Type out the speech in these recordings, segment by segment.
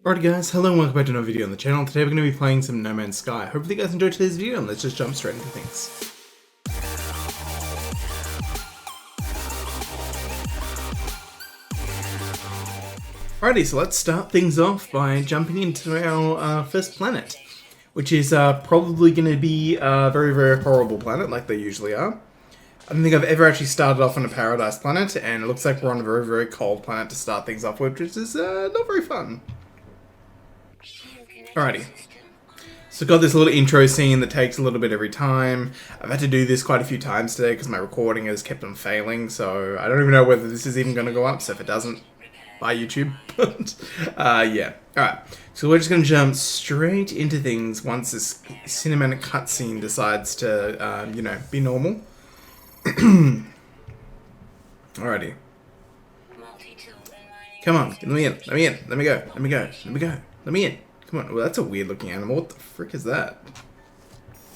Alright guys, hello and welcome back to another video on the channel. Today we're going to be playing some No Man's Sky. Hopefully you guys enjoyed today's video and let's just jump straight into things. Alrighty, so let's start things off by jumping into our first planet, which is probably going to be a very, very horrible planet like they usually are. I don't think I've ever actually started off on a paradise planet, and it looks like we're on a very, very cold planet to start things off with, which is not very fun. Alrighty. So got this little intro scene that takes a little bit every time. I've had to do this quite a few times today because my recording has kept on failing, so I don't even know whether this is even going to go up, so if it doesn't, bye YouTube. But, yeah. Alright, so we're just going to jump straight into things once this cinematic cutscene decides to, you know, be normal. Alrighty. Come on, let me in, let me in, let me go, let me go, let me go, let me in. Come on, well that's a weird looking animal, what the frick is that?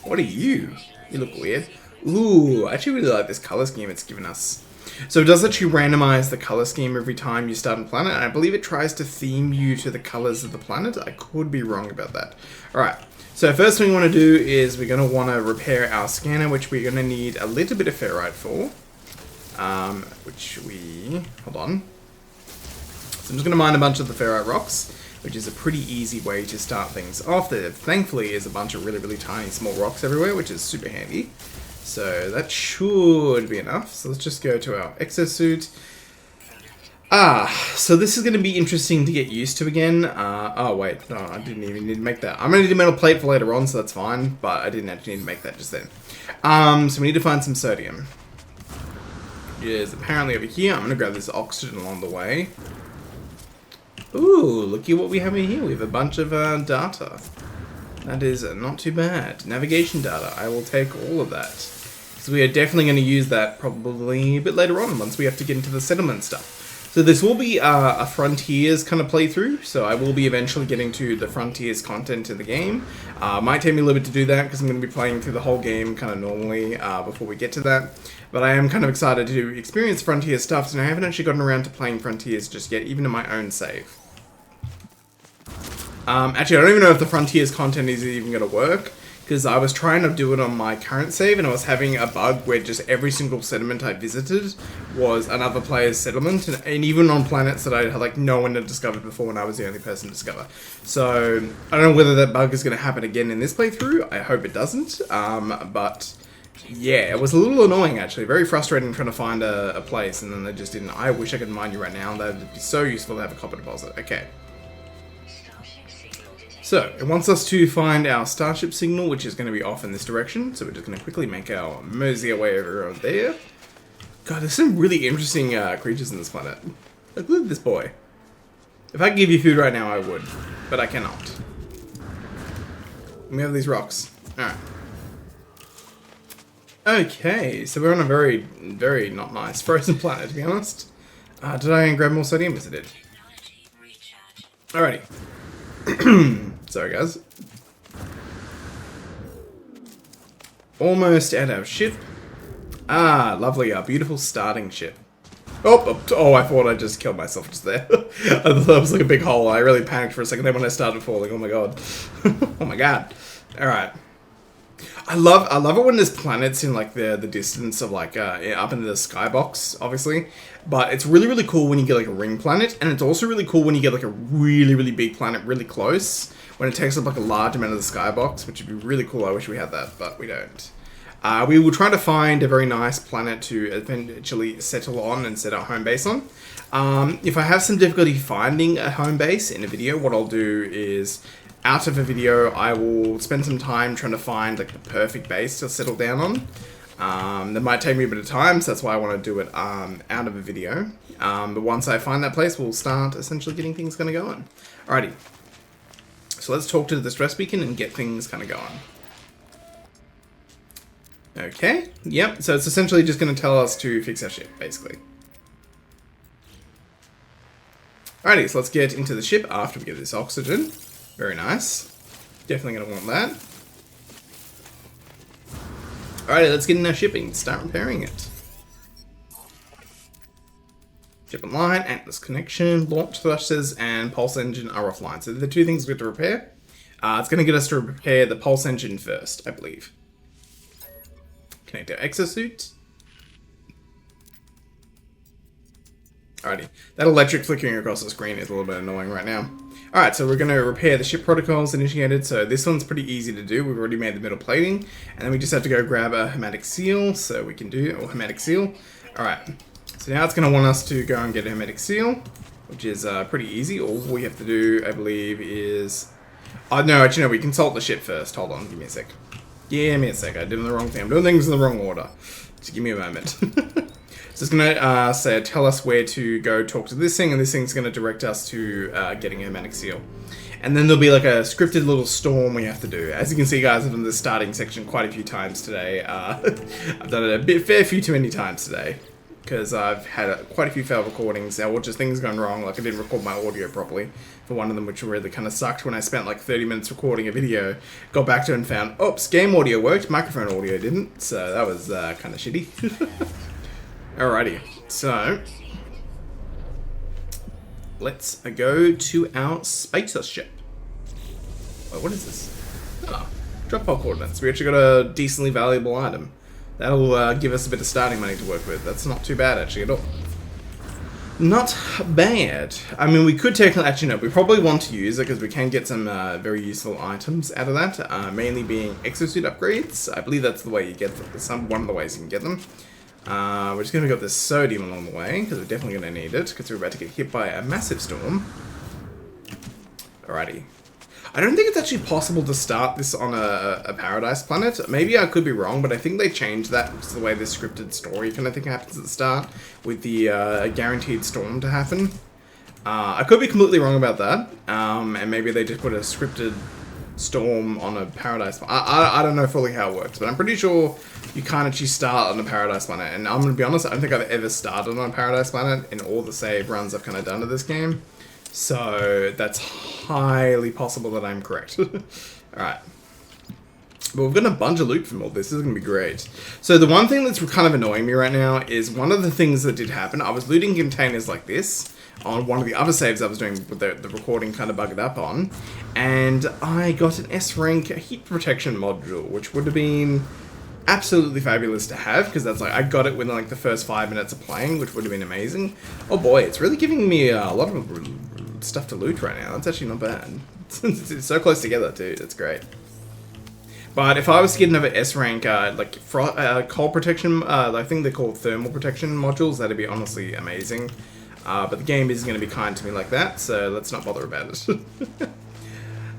What are you? You look weird. Ooh, I actually really like this color scheme it's given us. So it does actually randomize the color scheme every time you start a planet, and I believe it tries to theme you to the colors of the planet. I could be wrong about that. Alright, so first thing we want to do is we're going to want to repair our scanner, which we're going to need a little bit of ferrite for. Which we... hold on. So I'm just going to mine a bunch of the ferrite rocks, which is a pretty easy way to start things off. There thankfully is a bunch of really, really tiny small rocks everywhere, which is super handy. So that should be enough. So let's just go to our exosuit. So this is going to be interesting to get used to again. Oh wait, no, I didn't even need to make that. I'm going to need a metal plate for later on, so that's fine, but I didn't actually need to make that just then. So we need to find some sodium. It is apparently over here. I'm going to grab this oxygen along the way. Ooh, looky what we have in here. We have a bunch of data. That is not too bad. Navigation data. I will take all of that. So we are definitely going to use that probably a bit later on once we have to get into the settlement stuff. So this will be a Frontiers kind of playthrough. So I will be eventually getting to the Frontiers content in the game. Might take me a little bit to do that because I'm going to be playing through the whole game kind of normally before we get to that. But I am kind of excited to experience Frontiers stuff, and I haven't actually gotten around to playing Frontiers just yet, even in my own save. Actually, I don't even know if the Frontiers content is even going to work, because I was trying to do it on my current save, and I was having a bug where just every single settlement I visited was another player's settlement, and even on planets that I had, like, no one had discovered before when I was the only person to discover. So, I don't know whether that bug is going to happen again in this playthrough. I hope it doesn't, but... yeah, it was a little annoying actually, very frustrating trying to find a place and then they just didn't. I wish I could mine you right now, that would be so useful to have a copper deposit. Okay. So, it wants us to find our starship signal, which is going to be off in this direction, so we're just going to quickly make our mosey way over there. God, there's some really interesting creatures in this planet. Like, look at this boy. If I could give you food right now, I would, but I cannot. We have these rocks. Alright. Okay, so we're on a very, very not nice frozen planet, to be honest. Did I grab more sodium? Yes, I did. Alrighty. Sorry, guys. Almost at our ship. Lovely, our beautiful starting ship. Oh, I thought I just killed myself just there. I thought that was like a big hole. I really panicked for a second there when I started falling. Oh my god. Oh my god. Alright. I love it when there's planets in like the distance of like up into the skybox, obviously. But it's really, really cool when you get like a ring planet, and it's also really cool when you get like a really, really big planet really close, when it takes up like a large amount of the skybox, which would be really cool. I wish we had that, but we don't. We will try to find a very nice planet to eventually settle on and set our home base on. If I have some difficulty finding a home base in a video, what I'll do is, out of a video, I will spend some time trying to find like the perfect base to settle down on. That might take me a bit of time, so that's why I want to do it out of a video. But once I find that place, we'll start essentially getting things kind of going. Alrighty. So let's talk to the distress beacon and get things kind of going. Okay, yep, so it's essentially just going to tell us to fix our ship, basically. Alrighty, so let's get into the ship after we get this oxygen. Very nice. Definitely going to want that. Alright, let's get in our shipping. Start repairing it. Ship online, Atlas connection, launch thrusters, and pulse engine are offline. So the two things we have to repair. It's going to get us to repair the pulse engine first, I believe. Connect our exosuit. Alrighty. That electric flickering across the screen is a little bit annoying right now. Alright, so we're going to repair the ship protocols initiated. So this one's pretty easy to do. We've already made the middle plating. And then we just have to go grab a hermetic seal. So we can do, or hermetic seal. Alright. So now it's going to want us to go and get a hermetic seal, which is pretty easy. All we have to do, I believe, is... Oh, no, actually, no, we consult the ship first. Hold on, give me a sec. Give me a sec, I did the wrong thing. I'm doing things in the wrong order. Just give me a moment. So it's going to tell us where to go talk to this thing, and this thing's going to direct us to getting a hermetic seal. And then there'll be like a scripted little storm we have to do. As you can see, guys, I've done the starting section quite a few times today. I've done it a fair few too many times today, because I've had quite a few failed recordings, or just things gone wrong, like I didn't record my audio properly for one of them, which really kind of sucked when I spent like 30 minutes recording a video, got back to it and found, oops, game audio worked, microphone audio didn't, so that was kind of shitty. Alrighty, so let's go to our spacer ship. Wait, what is this? Oh, drop pod coordinates. We actually got a decently valuable item. That'll give us a bit of starting money to work with. That's not too bad, actually, at all. Not bad. I mean, we could technically... Actually, no, we probably want to use it because we can get some very useful items out of that. Mainly being exosuit upgrades. I believe that's the way you get them. One of the ways you can get them. We're just going to pick up this sodium along the way because we're definitely going to need it because we're about to get hit by a massive storm. Alrighty. I don't think it's actually possible to start this on a paradise planet. Maybe I could be wrong, but I think they changed that because the way this scripted story kind of thing happens at the start with the guaranteed storm to happen. I could be completely wrong about that, and maybe they just put a scripted storm on a paradise planet. I don't know fully how it works, but I'm pretty sure you can't actually start on a paradise planet. And I'm going to be honest, I don't think I've ever started on a paradise planet in all the save runs I've kind of done to this game. So that's highly possible that I'm correct. Alright. But we've got a bunch of loot from all this. This is going to be great. So the one thing that's kind of annoying me right now is one of the things that did happen. I was looting containers like this on one of the other saves I was doing with the recording kind of bugged up on. And I got an S-rank heat protection module, which would have been absolutely fabulous to have, because that's like, I got it within like the first 5 minutes of playing, which would have been amazing. Oh boy, it's really giving me a lot of stuff to loot right now. That's actually not bad. It's so close together too, that's great. But if I was to get another S-rank, like cold protection, I think they're called thermal protection modules, that'd be honestly amazing. But the game is going to be kind to me like that, so let's not bother about it.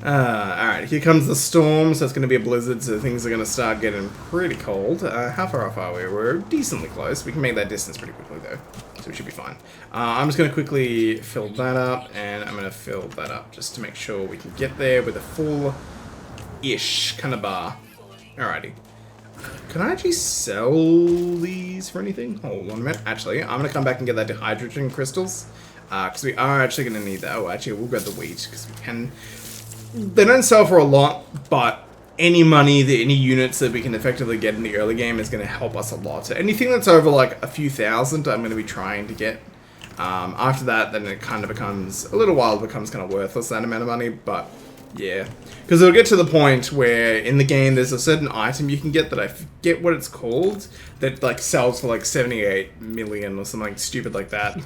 Alright, here comes the storm, so it's going to be a blizzard, so things are going to start getting pretty cold. How far off are we? We're decently close. We can make that distance pretty quickly, though, so we should be fine. I'm just going to quickly fill that up, and I'm going to fill that up just to make sure we can get there with a full-ish kind of bar. Alrighty. Can I actually sell these for anything? Hold on a minute. Actually, I'm going to come back and get that hydrogen crystals, because we are actually going to need that. Oh, actually, we'll grab the wheat, because we can... They don't sell for a lot, but any money, any units that we can effectively get in the early game is going to help us a lot. So anything that's over like a few thousand, I'm going to be trying to get. After that, then it kind of becomes, a little while, it becomes kind of worthless, that amount of money, but yeah. Because it'll get to the point where in the game there's a certain item you can get that I forget what it's called, that like sells for like 78 million or something stupid like that.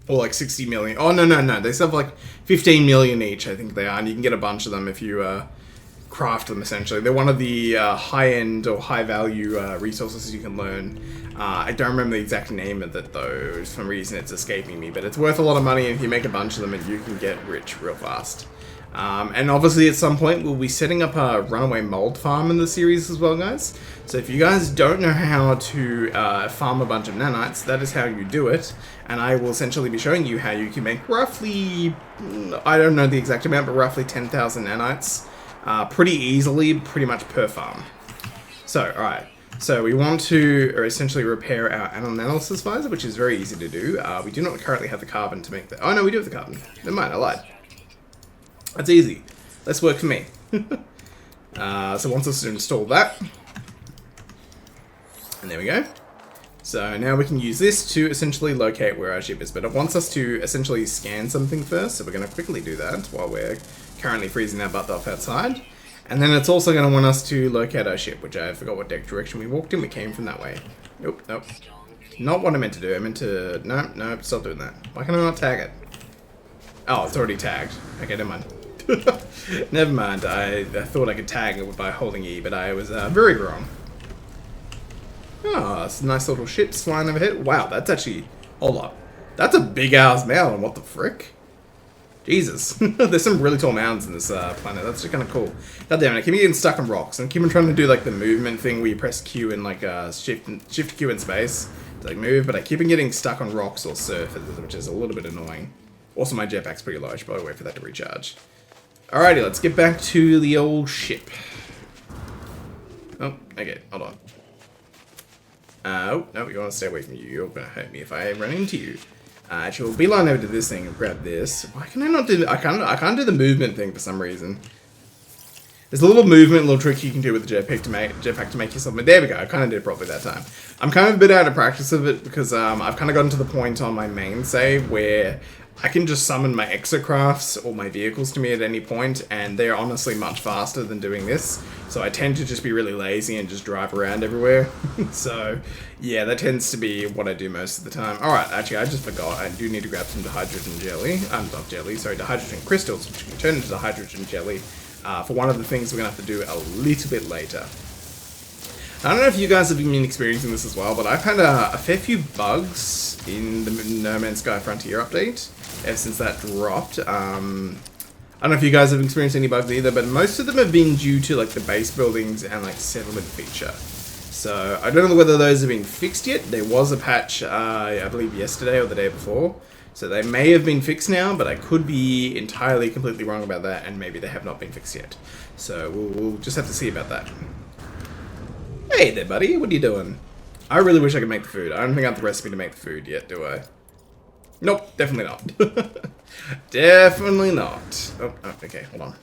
Or like 60 million. Oh, no. They sell for like 15 million each, I think they are. And you can get a bunch of them if you craft them, essentially. They're one of the high-end or high-value resources you can learn. I don't remember the exact name of it, though. For some reason, it's escaping me. But it's worth a lot of money, and if you make a bunch of them, and you can get rich real fast. And obviously, at some point, we'll be setting up a runaway mold farm in the series as well, guys. So if you guys don't know how to farm a bunch of nanites, that is how you do it. And I will essentially be showing you how you can make roughly, I don't know the exact amount, but roughly 10,000 nanites pretty easily, pretty much per farm. So, alright. So we want to essentially repair our analysis visor, which is very easy to do. We do not currently have the carbon to make that. Oh no, we do have the carbon. Never mind, I lied. That's easy. Let's work for me. So once I install that, and there we go. So now we can use this to essentially locate where our ship is, but it wants us to essentially scan something first, so we're going to quickly do that while we're currently freezing our butt off outside. And then it's also going to want us to locate our ship, which I forgot what deck direction we walked in. We came from that way. Nope, nope. Not what I meant to do. I meant to... No, no, stop doing that. Why can I not tag it? Oh, it's already tagged. Okay, never mind. Never mind. I thought I could tag it by holding E, but I was very wrong. Oh, it's nice little ships flying overhead. Wow, that's actually... Hold up. That's a big-ass mountain. What the frick? Jesus. There's some really tall mountains in this planet. That's kind of cool. God damn it, I keep getting stuck on rocks. And I keep on trying to do like the movement thing where you press Q and like shift Q in space to like move, but I keep on getting stuck on rocks or surfaces, which is a little bit annoying. Also, my jetpack's pretty low. I should probably wait for that to recharge. Alrighty, let's get back to the old ship. Oh, okay, hold on. Oh, no, you want to stay away from you. You're going to hurt me if I run into you. Actually, we'll beeline over to this thing and grab this. Why can I not do... I can't do the movement thing for some reason. There's a little movement, little trick you can do with the jetpack to make yourself... There we go, I kind of did it properly that time. I'm kind of a bit out of practice of it because I've kind of gotten to the point on my main save where I can just summon my exocrafts or my vehicles to me at any point, and they're honestly much faster than doing this. So I tend to just be really lazy and just drive around everywhere. So, yeah, that tends to be what I do most of the time. Alright, actually, I just forgot. I do need to grab some dihydrogen jelly. Not jelly, sorry, dihydrogen crystals, which can turn into dihydrogen jelly for one of the things we're going to have to do a little bit later. I don't know if you guys have been experiencing this as well, but I've had a fair few bugs in the No Man's Sky Frontier update ever since that dropped. I don't know if you guys have experienced any bugs either, but most of them have been due to like the base buildings and like settlement feature. So I don't know whether those have been fixed yet. There was a patch, I believe yesterday or the day before. So they may have been fixed now, but I could be entirely completely wrong about that, and maybe they have not been fixed yet. So we'll just have to see about that. Hey there, buddy. What are you doing? I really wish I could make the food. I don't think I have the recipe to make the food yet, do I? Nope, definitely not. Definitely not. Oh, okay, hold on.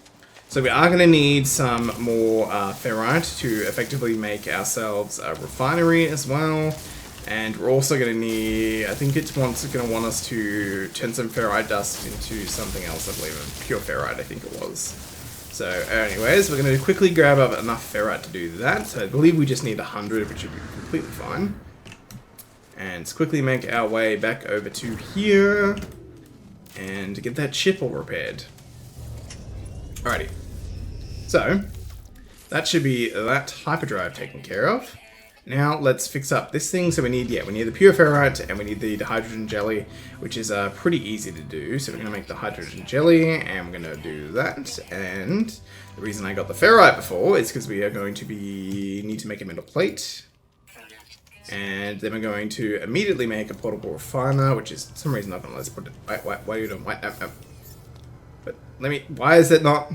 So we are going to need some more ferrite to effectively make ourselves a refinery as well. And we're also going to need, I think it's going to want us to turn some ferrite dust into something else, I believe. Pure ferrite, I think it was. So anyways, we're going to quickly grab up enough ferrite to do that. So I believe we just need 100, which should be completely fine. And let's quickly make our way back over to here and get that ship all repaired. Alrighty. So, that should be that hyperdrive taken care of. Now, let's fix up this thing. So we need the pure ferrite and we need the hydrogen jelly, which is pretty easy to do. So we're going to make the hydrogen jelly and we're going to do that. And the reason I got the ferrite before is because we are going to need to make a metal plate. And then we're going to immediately make a portable refiner, which is for some reason not going to let's put it. Why are you doing? Why? No. But why is it not?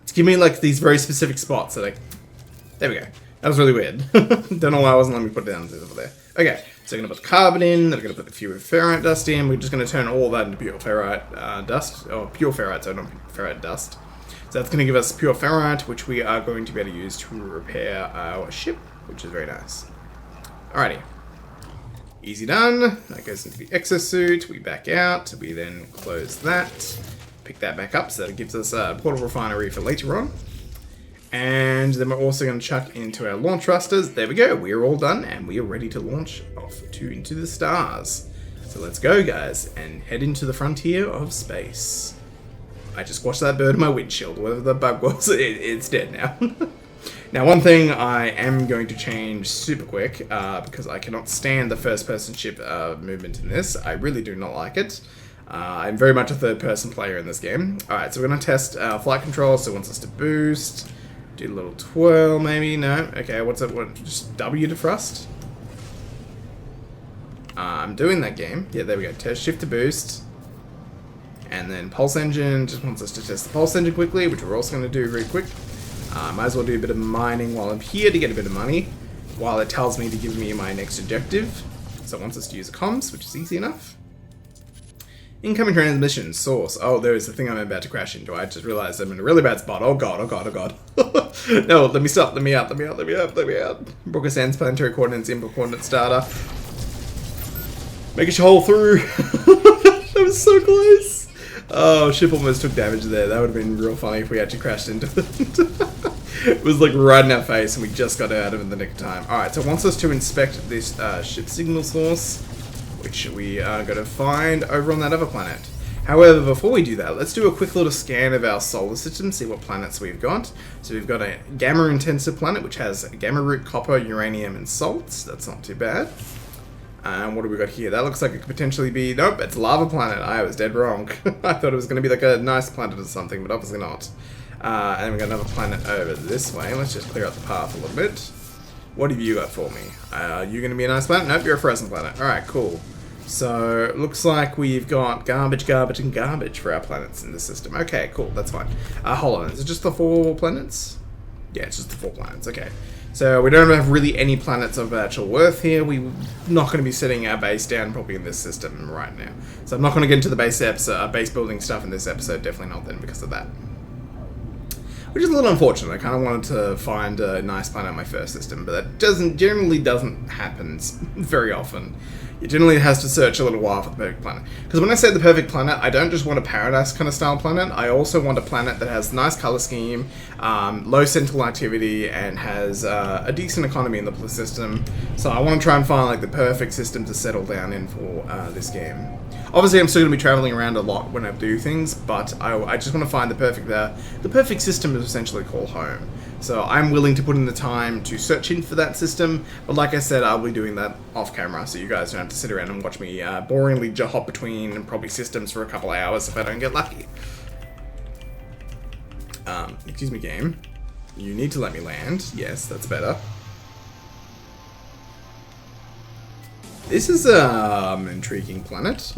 It's giving me like these very specific spots. So like, there we go. That was really weird. Don't know why it wasn't letting me put it down over there. Okay, so we're going to put the carbon in, then we're going to put a few ferrite dust in. We're just going to turn all that into pure ferrite dust. Or pure ferrite, so not ferrite dust. So that's going to give us pure ferrite, which we are going to be able to use to repair our ship, which is very nice. Alrighty. Easy done. That goes into the exosuit. We back out. We then close that. Pick that back up so that it gives us a portable refinery for later on. And then we're also going to chuck into our launch thrusters. There we go. We are all done and we are ready to launch off into the stars. So let's go, guys, and head into the frontier of space. I just squashed that bird in my windshield. Whatever the bug was, it's dead now. Now, one thing I am going to change super quick, because I cannot stand the first-person ship movement in this. I really do not like it. I'm very much a third-person player in this game. Alright, so we're going to test flight control, so it wants us to boost. Do a little twirl, maybe? No? Okay, what's it? Just W to thrust? I'm doing that game. Yeah, there we go. Test shift to boost. And then pulse engine just wants us to test the pulse engine quickly, which we're also going to do very quick. Might as well do a bit of mining while I'm here to get a bit of money, while it tells me to give me my next objective. So it wants us to use a comms, which is easy enough. Incoming transmission source. Oh, there is the thing I'm about to crash into. I just realized I'm in a really bad spot. Oh god, oh god, oh god. No, let me stop. Let me out. Let me out. Let me out. Let me out. Brooker Sands planetary coordinates, input coordinates data. Make a hole through. That was so close. Oh, ship almost took damage there. That would have been real funny if we actually crashed into it. It was like right in our face and we just got out of it in the nick of time. Alright, so it wants us to inspect this ship signal source, which we are going to find over on that other planet. However, before we do that, let's do a quick little scan of our solar system, see what planets we've got. So we've got a gamma-intensive planet, which has gamma root, copper, uranium, and salts. That's not too bad. And what do we got here? That looks like it could potentially be... Nope, it's a lava planet. I was dead wrong. I thought it was going to be like a nice planet or something, but obviously not. And we've got another planet over this way. Let's just clear out the path a little bit. What have you got for me? You going to be a nice planet? Nope, you're a frozen planet. Alright, cool. So, looks like we've got garbage, garbage, and garbage for our planets in the system. Okay, cool, that's fine. Hold on, is it just the 4 planets? Yeah, it's just the 4 planets, okay. So, we don't have really any planets of actual worth here. We're not going to be setting our base down probably in this system right now. So, I'm not going to get into the base building stuff in this episode, definitely not then because of that. Which is a little unfortunate. I kind of wanted to find a nice planet in my first system, but that generally doesn't happen very often. It generally has to search a little while for the perfect planet. Because when I say the perfect planet, I don't just want a paradise kind of style planet. I also want a planet that has nice color scheme, low central activity, and has a decent economy in the system. So I want to try and find like the perfect system to settle down in for this game. Obviously, I'm still going to be traveling around a lot when I do things, but I just want to find the perfect system to essentially call home. So I'm willing to put in the time to search in for that system, but like I said, I'll be doing that off camera, so you guys don't have to sit around and watch me boringly hop between probably systems for a couple of hours if I don't get lucky. Excuse me, game. You need to let me land. Yes, that's better. This is an intriguing planet.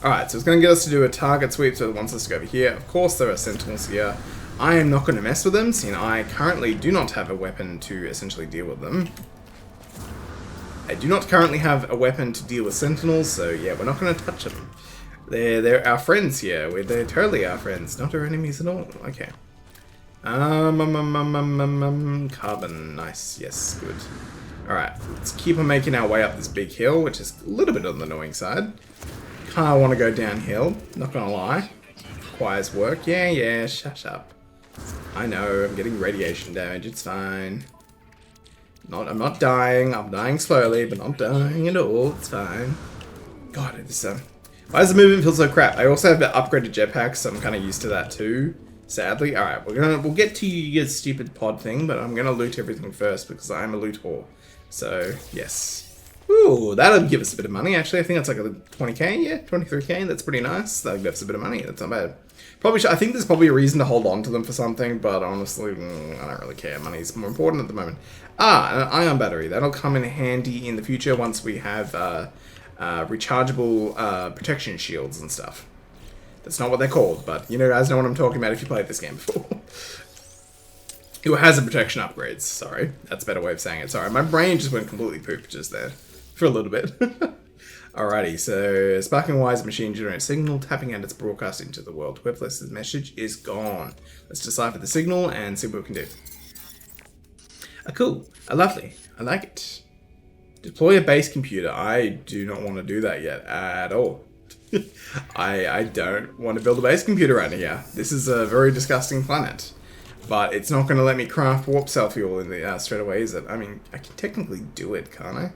Alright, so it's going to get us to do a target sweep, so it wants us to go over here. Of course, there are sentinels here. I am not going to mess with them, seeing I currently do not have a weapon to essentially deal with them. I do not currently have a weapon to deal with sentinels, so yeah, we're not going to touch them. They're our friends here. They're totally our friends, not our enemies at all. Okay. Carbon. Nice. Yes, good. Alright, let's keep on making our way up this big hill, which is a little bit on the annoying side. Kinda want to go downhill, not gonna lie. Requires work. Yeah, shut up. I know, I'm getting radiation damage, it's fine. I'm not dying, I'm dying slowly, but not dying at all, it's fine. God, why does the movement feel so crap? I also have the upgraded jetpack, so I'm kinda used to that too. Sadly. Alright, we'll get to your stupid pod thing, but I'm gonna loot everything first because I'm a loot whore. So, yes. Ooh, that'll give us a bit of money, actually. I think that's like a 20k, yeah, 23k. That's pretty nice. That'll give us a bit of money. That's not bad. I think there's probably a reason to hold on to them for something, but honestly, I don't really care. Money's more important at the moment. An ion battery. That'll come in handy in the future once we have rechargeable protection shields and stuff. That's not what they're called, but you guys know what I'm talking about if you played this game before. It has a protection upgrades, sorry. That's a better way of saying it. Sorry, my brain just went completely poop just there. For a little bit. Alrighty, so Sparking Wise machine generates signal, tapping out its broadcast into the world. Webless's message is gone. Let's decipher the signal and see what we can do. Cool. Lovely. I like it. Deploy a base computer. I do not want to do that yet at all. I don't want to build a base computer right here. This is a very disgusting planet. But it's not going to let me craft warp cell fuel in the straight away, is it? I mean, I can technically do it, can't I?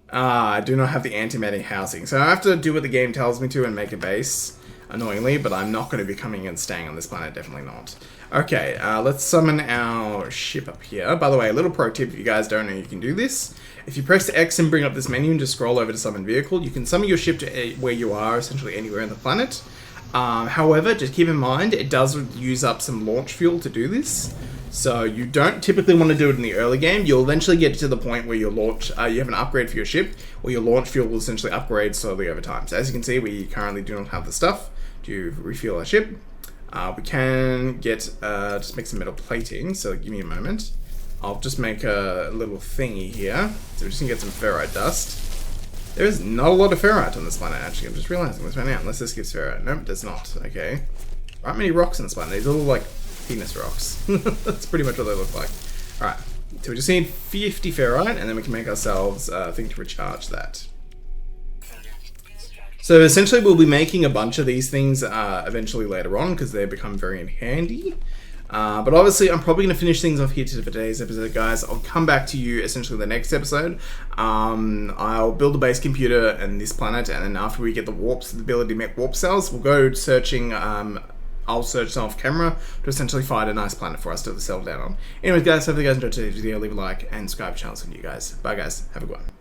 I do not have the antimatter housing, so I have to do what the game tells me to and make a base, annoyingly, but I'm not going to be coming and staying on this planet, definitely not. Okay, let's summon our ship up here. By the way, a little pro tip, if you guys don't know you can do this. If you press X and bring up this menu and just scroll over to summon vehicle, you can summon your ship to where you are, essentially anywhere on the planet. However, just keep in mind, it does use up some launch fuel to do this. So you don't typically want to do it in the early game. You'll eventually get to the point where you have an upgrade for your ship, or your launch fuel will essentially upgrade slowly over time. So as you can see, we currently do not have the stuff to refuel our ship. We can get, just make some metal plating, so give me a moment. I'll just make a little thingy here. So we're just gonna get some ferrite dust. There is not a lot of ferrite on this planet, actually. I'm just realizing this right now. Unless this gives ferrite. Nope, it does not. Okay. Aren't many rocks in this planet. These are all like penis rocks. That's pretty much what they look like. Alright. So we just need 50 ferrite, and then we can make ourselves a thing to recharge that. So essentially we'll be making a bunch of these things eventually later on, because they become very handy. But obviously I'm probably going to finish things off here for today's episode, guys. I'll come back to you essentially in the next episode. I'll build a base computer in this planet, and then after we get the warps, the ability to make warp cells, we'll go searching. I'll search some off camera to essentially find a nice planet for us to settle down on. Anyways, guys, hopefully you guys enjoyed today's video. Leave a like and subscribe to the channel. See you guys. Bye, guys. Have a good one.